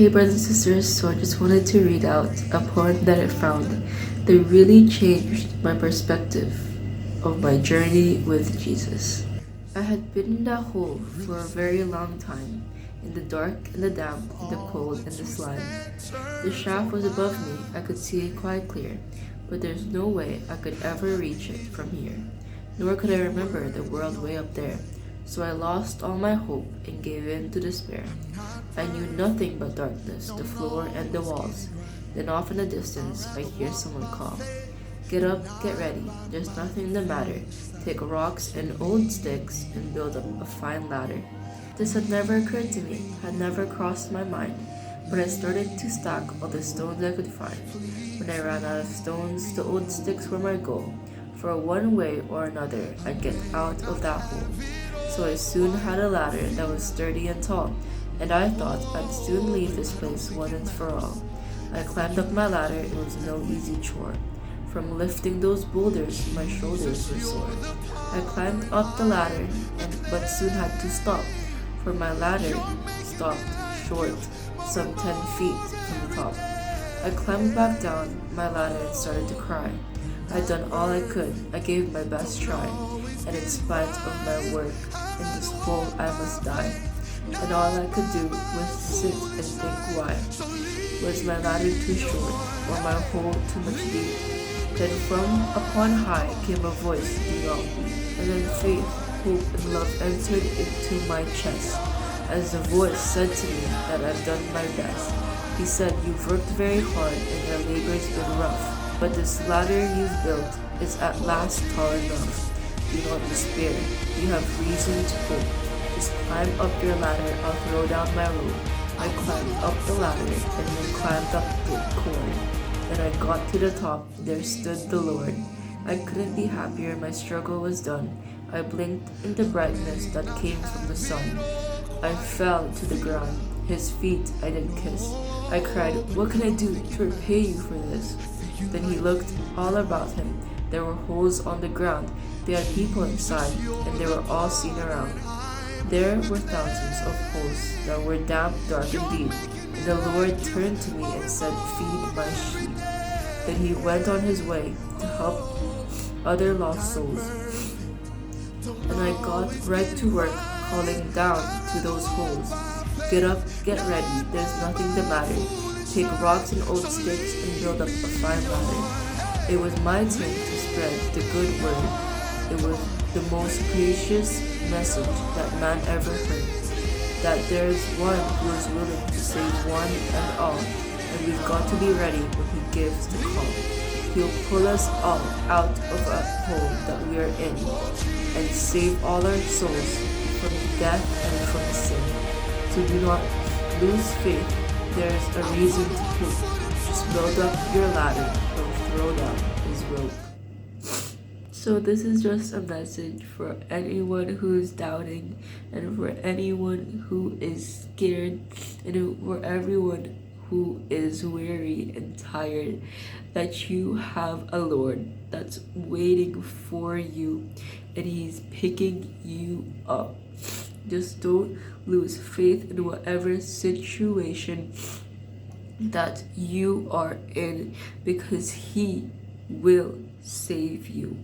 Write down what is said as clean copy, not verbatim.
Hey brothers and sisters, so I just wanted to read out a poem that I found that really changed my perspective of my journey with Jesus. I had been in that hole for a very long time, in the dark and the damp and the cold and the slime. The shaft was above me, I could see it quite clear, but there's no way I could ever reach it from here, nor could I remember the world way up there. So I lost all my hope and gave in to despair. I knew nothing but darkness, the floor and the walls. Then off in the distance, I hear someone call. Get up, get ready, there's nothing the matter. Take rocks and old sticks and build up a fine ladder. This had never occurred to me, had never crossed my mind, but I started to stack all the stones I could find. When I ran out of stones, the old sticks were my goal. For one way or another, I'd get out of that hole. So I soon had a ladder that was sturdy and tall, and I thought I'd soon leave this place once and for all. I climbed up my ladder, it was no easy chore. From lifting those boulders, my shoulders were sore. I climbed up the ladder, but soon had to stop, for my ladder stopped short, some 10 feet from the top. I climbed back down my ladder and started to cry. I'd done all I could, I gave my best try, and in spite of my work, in this hole I must die. And all I could do was sit and think why. Was my ladder too short, or my hole too much deep? Then from upon high came a voice, do not weep. And then faith, hope, and love entered into my chest, as the voice said to me that I've done my best. He said, you've worked very hard and your labor's been rough, but this ladder you've built is at last tall enough. Do not despair, you have reason to hope. Just climb up your ladder, I'll throw down my rope. I climbed up the ladder and then climbed up the cord. Then I got to the top, there stood the Lord. I couldn't be happier, my struggle was done. I blinked in the brightness that came from the sun. I fell to the ground, his feet I did kiss. I cried, what can I do to repay you for this? Then he looked all about him. There were holes on the ground. They had people inside, and they were all seen around. There were thousands of holes that were damp, dark, and deep. And the Lord turned to me and said, feed my sheep. Then he went on his way to help other lost souls. And I got right to work calling down to those holes. Get up, get ready, there's nothing the matter. Take rocks and old sticks and build up a fine ladder. It was my turn to spread the good word. It was the most precious message that man ever heard. That there is one who is willing to save one and all, and we've got to be ready when he gives the call. He'll pull us all out of a hole that we are in, and save all our souls from death and from sin. So do not lose faith. There's a reason to hope. Just build up your ladder, don't throw down his rope. So this is just a message for anyone who's doubting, and for anyone who is scared, and for everyone who is weary and tired, that you have a Lord that's waiting for you, and he's picking you up. Just don't lose faith in whatever situation that you are in, because he will save you.